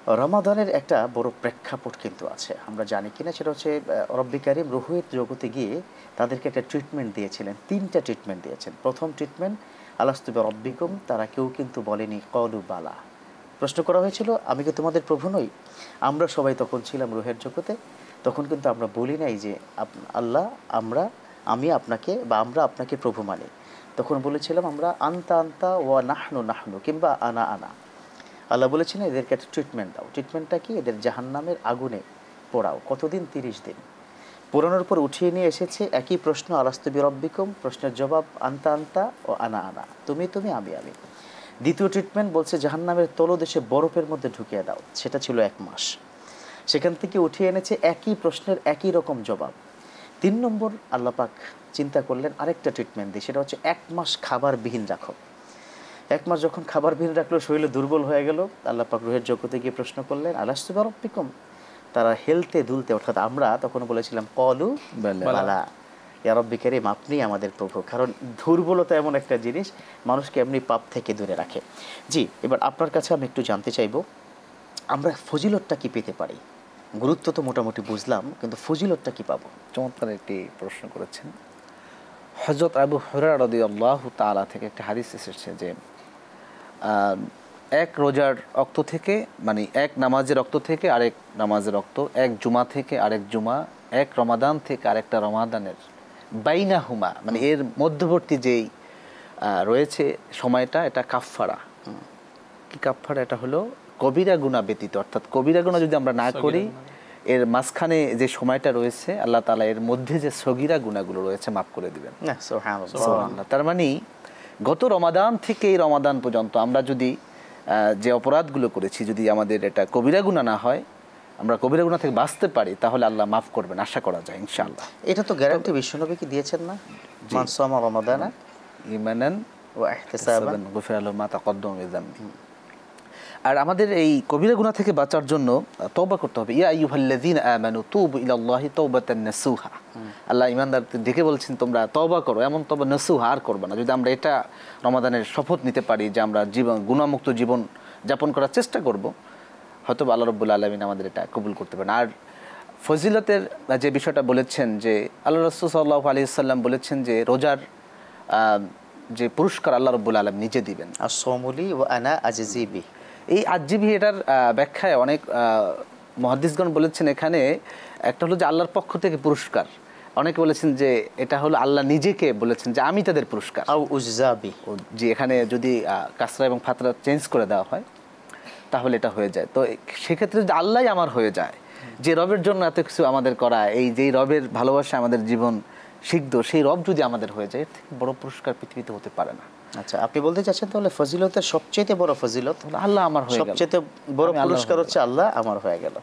রমাদানের একটা বড় প্রেক্ষাপট কিন্তু আছে, আমরা জানি কিনা সেটা হচ্ছে রব্বি কারিম রুহের জগতে গিয়ে তাদেরকে একটা ট্রিটমেন্ট দিয়েছিলেন, তিনটা ট্রিটমেন্ট দিয়েছেন। প্রথম ট্রিটমেন্ট আলাস্তু বিরব্বিকুম, তারা কেউ কিন্তু বলেনি কলু বালা। প্রশ্ন করা হয়েছিল আমি কি তোমাদের প্রভু নই? আমরা সবাই তখন ছিলাম রুহের জগতে, তখন কিন্তু আমরা বলি নাই যে আল্লাহ আমি আপনাকে বা আমরা আপনাকে প্রভু মানি। তখন বলেছিলাম আমরা আন্তা আন্তা ওয়া নাহনু নাহনু কিংবা আনা আনা। আল্লাহ বলেছিলেন এদেরকে একটা ট্রিটমেন্ট দাও। ট্রিটমেন্টটা কি? এদের জাহান্নামের আগুনে পোড়াও। কতদিন? 30 দিন। পোড়ানোর পর উঠিয়ে নিয়ে এসেছে একই প্রশ্ন, আলাস্তু বিরব্বিকুম, প্রশ্নের জবাব আন্তা আন্তা ও আনা আনা, তুমি তুমি আমি আমি। দ্বিতীয় ট্রিটমেন্ট বলছে জাহান্নামের তলদেশে বরফের মধ্যে ঢুকিয়ে দাও, সেটা ছিল 1 মাস। সেখান থেকে উঠিয়ে এনেছে একই প্রশ্নের একই রকম জবাব। 3 নম্বর আল্লাহ পাক চিন্তা করলেন আরেকটা ট্রিটমেন্ট দিই, সেটা হচ্ছে 1 মাস খাবারবিহীন রাখো। 1 মাস যখন খাবারবিহীন রাখলো, শরীরে দুর্বল হয়ে গেল, আল্লাহ পাক রুহের জগতে গিয়ে প্রশ্ন করলেন আলাস্তু বিরব্বিকুম, তারা হেলতে দুলতে, অর্থাৎ আমরা তখন বলেছিলাম কলু বালা ইয়া রব্বি কারীম, আপনি আমাদের প্রভু। কারণ দুর্বলতা এমন একটা জিনিস মানুষকে এমনি পাপ থেকে দূরে রাখে। জি, এবার আপনার কাছে আমি একটু জানতে চাইব, আমরা ফজিলতটা কি পেতে পারি? গুরুত্ব তো মোটামুটি বুঝলাম, কিন্তু ফজিলতটা কি পাবো? চমৎকার একটি প্রশ্ন করেছেন। হযরত আবু হুরায়রা রাদিয়াল্লাহু তাআলা থেকে একটা হাদিস এসেছে যে এক রোজার রক্ত থেকে, মানে এক নামাজের রক্ত থেকে আরেক নামাজের রক্ত, এক জুমা থেকে আরেক জুমা, এক রমাদান থেকে আরেকটা রমাদানের বাইনাহুমা, মানে এর মধ্যবর্তী যেই রয়েছে সময়টা, এটা কাফফারা। কি কাফফারা? এটা হলো কবিরা গুনাহ ব্যতীত, অর্থাৎ কবিরা গুনাহ যদি আমরা না করি, এর মাঝখানে যে সময়টা রয়েছে আল্লাহ তাআলা এর মধ্যে যে সগীরা গুনাহগুলো রয়েছে মাফ করে দিবেন। সুবহানাল্লাহ। তার মানে গত রমাদান থেকে এই রমাদান পর্যন্ত আমরা যদি যে অপরাধগুলো করেছি, যদি আমাদের এটা কবিরা গুনাহ না হয়, আমরা কবিরা গুনাহ থেকে বাঁচতে পারি, তাহলে আল্লাহ মাফ করবেন, আশা করা যায় ইনশাআল্লাহ। এটা তো গ্যারান্টি বিশ্বনবী কি দিয়েছেন না? মান সামা রমাদানা ঈমানান ওয়া ইহতিসাবান গুফিরা লাহু মা তাকাদ্দামা মিন যামবি। আর আমাদের এই কবিরা গুনাহ থেকে বাঁচার জন্য তওবা করতে হবে। ইয়া আইয়ুহাল্লাযীনা আমানু তুবু ইলাল্লাহি তাওবাতান নাসুহা। আল্লাহ ঈমানদারদের ডেকে বলছেন তোমরা তওবা করো, এমন তওবা নাসুহা আর করবে না। যদি আমরা এটা রমাদানের শপথ নিতে পারি যে আমরা জীবন গুনাহমুক্ত জীবন যাপন করার চেষ্টা করব, হয়তো আল্লাহ রাব্বুল আলামিন আমাদের এটা কবুল করতে পারেন। আর ফজিলতের যে বিষয়টা বলেছেন, যে আল্লাহ রাসূল সাল্লাল্লাহু আলাইহি ওয়াসাল্লাম বলেছেন যে রোজার যে পুরস্কার আল্লাহ রাব্বুল আলামিন নিজে দিবেন। আস-সাওমুলি ওয়া আনা আজজি বি। এই আজজিবি, এটার ব্যাখ্যায় অনেক মুহাদ্দিসগণ বলেছেন এখানে একটা হলো যে আল্লাহর পক্ষ থেকে পুরস্কার, অনেকে বলেছেন যে এটা হলো আল্লাহ নিজেকে বলেছেন যে আমি তাদের পুরস্কার। আও উজজাবি, যে এখানে যদি কাসরা এবং ফাতরা চেঞ্জ করে দেওয়া হয় তাহলে এটা হয়ে যায়। তো সেক্ষেত্রে যদি আল্লাহই আমার হয়ে যায়, যে রবের জন্য এত কিছু আমাদের করা, এই যেই রবের ভালোবাসা আমাদের জীবন সিদ্ধ, সেই রব যদি আমাদের হয়ে যায়, এর থেকে বড় পুরস্কার পৃথিবীতে হতে পারে না। আচ্ছা, আপনি বলতে চাচ্ছেন তাহলে ফজিলতের সবচেয়ে বড় ফজিলত আল্লাহ আমার হয়ে গেল, সবচেয়ে বড় পুরস্কার হচ্ছে আল্লাহ আমার হয়ে গেল।